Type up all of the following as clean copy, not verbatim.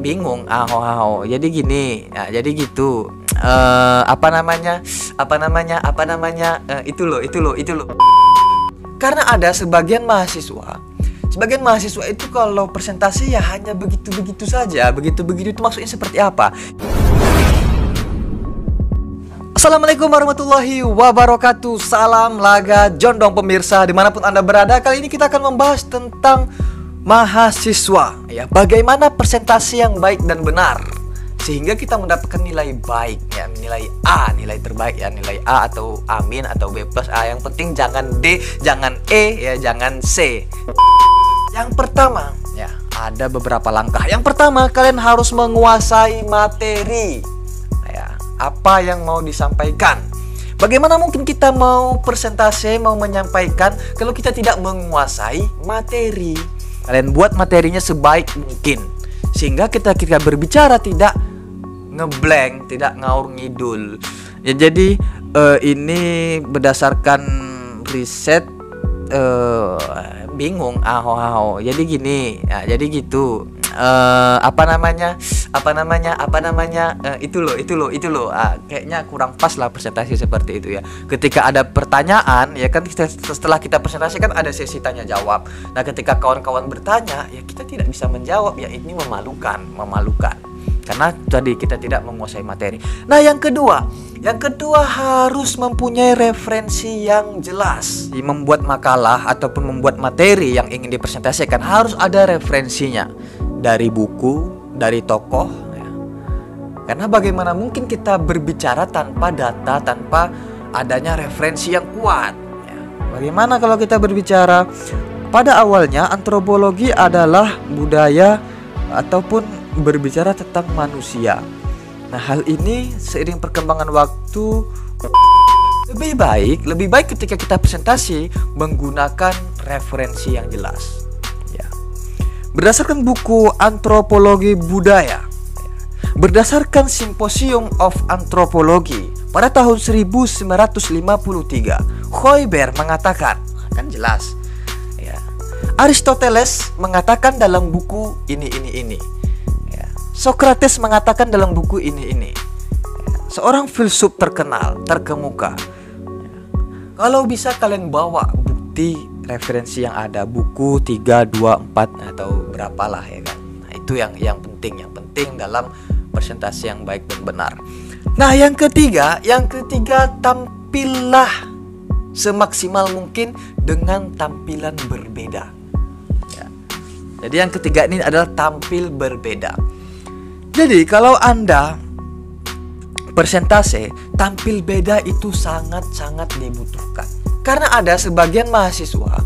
Bingung jadi gini ya, jadi gitu. Itu loh. Karena ada sebagian mahasiswa itu kalau presentasi ya hanya begitu-begitu saja. Begitu-begitu itu maksudnya seperti apa? Assalamualaikum warahmatullahi wabarakatuh. Salam laga jondong pemirsa dimanapun Anda berada. Kali ini kita akan membahas tentang mahasiswa ya, bagaimana presentasi yang baik dan benar sehingga kita mendapatkan nilai baik ya, nilai A, nilai terbaik ya, nilai A atau amin atau B plus A. Yang penting jangan D, jangan E ya, jangan C. Yang pertama ya, ada beberapa langkah. Yang pertama, kalian harus menguasai materi ya, apa yang mau disampaikan. Bagaimana mungkin kita mau presentasi, mau menyampaikan kalau kita tidak menguasai materi? Kalian buat materinya sebaik mungkin sehingga kita berbicara tidak ngeblank, tidak ngaur ngidul. Ya, jadi ini berdasarkan riset bingung jadi gini ya, jadi gitu. Itu loh. Kayaknya kurang pas lah presentasi seperti itu ya. Ketika ada pertanyaan ya kan, setelah kita presentasi kan ada sesi tanya jawab. Nah, ketika kawan-kawan bertanya ya kita tidak bisa menjawab ya, ini memalukan karena tadi kita tidak menguasai materi. Nah, yang kedua harus mempunyai referensi yang jelas. Membuat makalah ataupun membuat materi yang ingin dipresentasikan harus ada referensinya, dari buku, dari tokoh ya. Karena bagaimana mungkin kita berbicara tanpa data, tanpa adanya referensi yang kuat ya. Bagaimana kalau kita berbicara pada awalnya antropologi adalah budaya ataupun berbicara tentang manusia. Nah, hal ini seiring perkembangan waktu lebih baik ketika kita presentasi menggunakan referensi yang jelas ya. Berdasarkan buku Antropologi Budaya, berdasarkan Symposium of Anthropology pada tahun 1953, Hoiber mengatakan, kan jelas ya, Aristoteles mengatakan dalam buku ini ya. Socrates mengatakan dalam buku ini ya. Seorang filsuf terkenal, terkemuka ya. Kalau bisa kalian bawa bukti referensi yang ada, buku 3, 2, 4 atau berapalah ya kan. Nah, itu yang penting dalam presentasi yang baik dan benar. Nah, yang ketiga tampillah semaksimal mungkin dengan tampilan berbeda ya. Jadi yang ketiga ini adalah tampil berbeda. Jadi kalau Anda presentasi tampil beda itu sangat-sangat dibutuhkan. Karena ada sebagian mahasiswa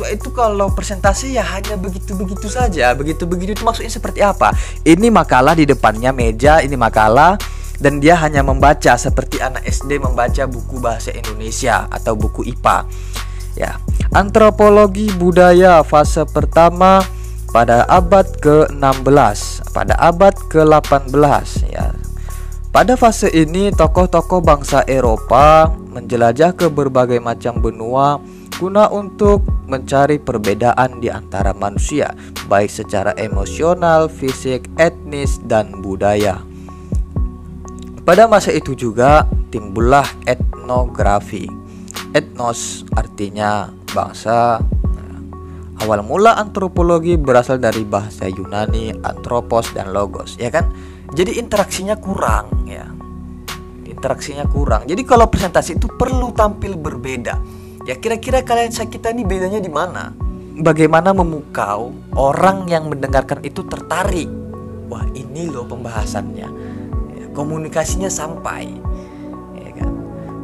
itu kalau presentasi ya hanya begitu-begitu saja. Begitu-begitu itu maksudnya seperti apa? Ini makalah di depannya meja, ini makalah, dan dia hanya membaca seperti anak SD membaca buku bahasa Indonesia atau buku IPA. Ya, antropologi budaya fase pertama pada abad ke-16, pada abad ke-18 ya. Pada fase ini tokoh-tokoh bangsa Eropa menjelajah ke berbagai macam benua guna untuk mencari perbedaan di antara manusia, baik secara emosional, fisik, etnis, dan budaya. Pada masa itu juga timbullah etnografi. Etnos artinya bangsa. Awal mula antropologi berasal dari bahasa Yunani, anthropos dan logos, ya kan? Jadi interaksinya kurang ya. Jadi kalau presentasi itu perlu tampil berbeda. Ya, kira-kira kita ini bedanya di mana? Bagaimana memukau orang yang mendengarkan itu tertarik? Wah, ini loh pembahasannya. Ya, komunikasinya sampai. Ya kan?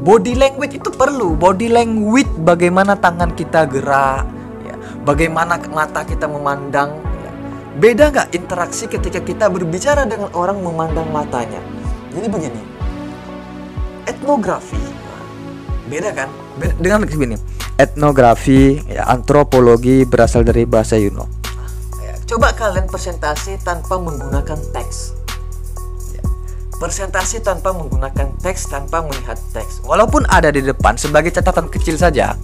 Body language itu perlu. Body language, bagaimana tangan kita gerak, ya, bagaimana mata kita memandang. Ya. Beda nggak interaksi ketika kita berbicara dengan orang memandang matanya? Jadi begini, etnografi beda kan? Dengan begini, etnografi ya, antropologi berasal dari bahasa Yunani. Ya, coba kalian presentasi tanpa menggunakan teks. Ya, presentasi tanpa menggunakan teks, tanpa melihat teks. Walaupun ada di depan sebagai catatan kecil saja.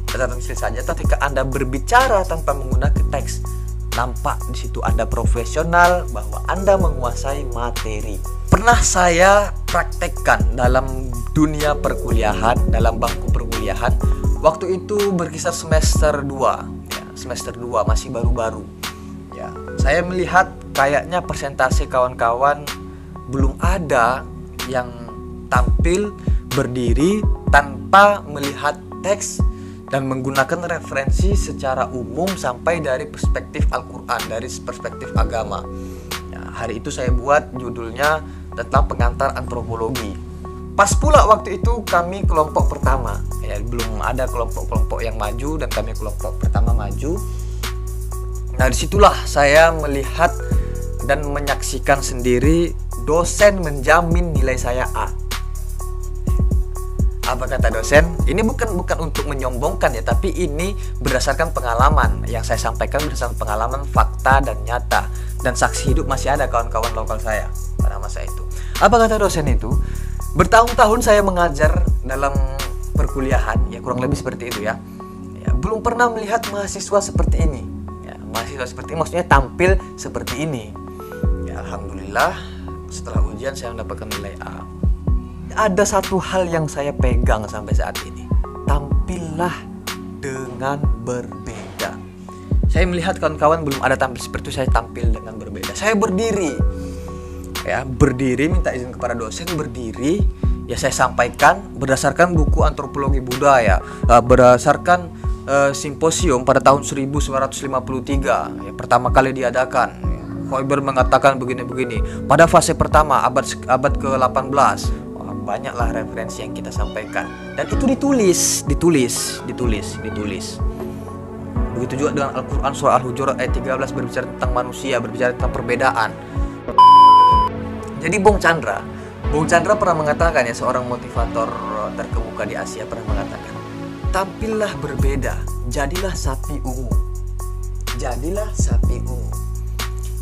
Ketika Anda berbicara tanpa menggunakan teks, nampak di situ Anda profesional, bahwa Anda menguasai materi. Pernah saya praktekkan dalam dunia perkuliahan, dalam bangku perkuliahan. Waktu itu berkisar semester 2, ya, semester 2 masih baru-baru. Ya, saya melihat kayaknya persentase kawan-kawan belum ada yang tampil berdiri tanpa melihat teks dan menggunakan referensi secara umum sampai dari perspektif Al-Quran, dari perspektif agama. Ya, hari itu saya buat judulnya tentang pengantar antropologi. Pas pula waktu itu kami kelompok pertama, ya, belum ada kelompok-kelompok yang maju dan kami kelompok pertama maju. Nah, disitulah saya melihat dan menyaksikan sendiri dosen menjamin nilai saya A. Apa kata dosen? Ini bukan untuk menyombongkan ya, tapi ini berdasarkan pengalaman yang saya sampaikan, berdasarkan pengalaman, fakta dan nyata, dan saksi hidup masih ada kawan-kawan lokal saya pada masa itu. Apa kata dosen itu? Bertahun-tahun saya mengajar dalam perkuliahan, ya kurang lebih seperti itu ya. Ya, belum pernah melihat mahasiswa seperti ini. Ya, mahasiswa seperti ini maksudnya tampil seperti ini. Ya, alhamdulillah setelah ujian saya mendapatkan nilai A. Ada satu hal yang saya pegang sampai saat ini. Tampillah dengan berbeda. Saya melihat kawan-kawan belum ada tampil seperti itu, saya tampil dengan berbeda. Saya berdiri. Ya, berdiri minta izin kepada dosen, berdiri. Ya, saya sampaikan berdasarkan buku antropologi budaya, berdasarkan simposium pada tahun 1953, ya, pertama kali diadakan. Hoiber mengatakan begini-begini. Pada fase pertama abad ke-18. Banyaklah referensi yang kita sampaikan, dan itu ditulis. Begitu juga dengan Al-Quran surah Al-Hujurat ayat 13 berbicara tentang manusia, berbicara tentang perbedaan. Jadi Bung Chandra pernah mengatakan, ya, seorang motivator terkemuka di Asia pernah mengatakan, tampillah berbeda, jadilah sapi ungu. Jadilah sapi ungu.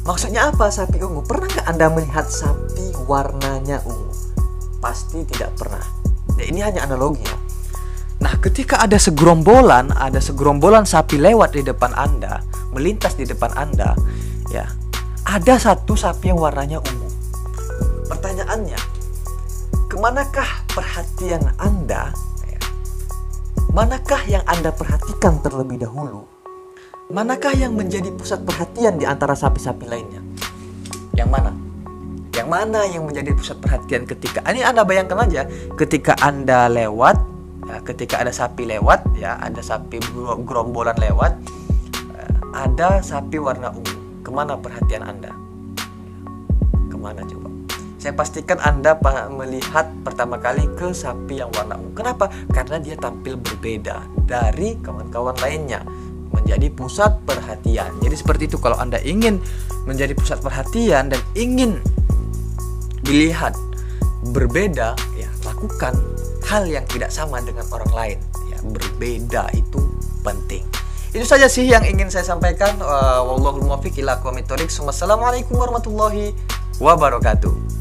Maksudnya apa sapi ungu? Pernah nggak Anda melihat sapi warnanya ungu? Pasti tidak pernah. Ya, ini hanya analogi ya. Nah, ketika ada segerombolan sapi lewat di depan Anda, melintas di depan Anda, ya, ada satu sapi yang warnanya ungu. Pertanyaannya, kemanakah perhatian Anda? Ya, manakah yang Anda perhatikan terlebih dahulu? Manakah yang menjadi pusat perhatian di antara sapi-sapi lainnya? Yang mana? Yang mana yang menjadi pusat perhatian ketika ini Anda bayangkan aja, ketika Anda lewat, ya, ketika ada sapi lewat, ya, ada sapi gerombolan lewat, ada sapi warna ungu. Kemana perhatian Anda? Kemana coba? Saya pastikan Anda melihat pertama kali ke sapi yang warna ungu. Kenapa? Karena dia tampil berbeda dari kawan-kawan lainnya, menjadi pusat perhatian. Jadi seperti itu, kalau Anda ingin menjadi pusat perhatian dan ingin dilihat berbeda, ya, lakukan hal yang tidak sama dengan orang lain. Ya, berbeda itu penting. Itu saja sih yang ingin saya sampaikan. Wallahul muwaffiq ila aqwamit thoriq. Wassalamualaikum warahmatullahi wabarakatuh.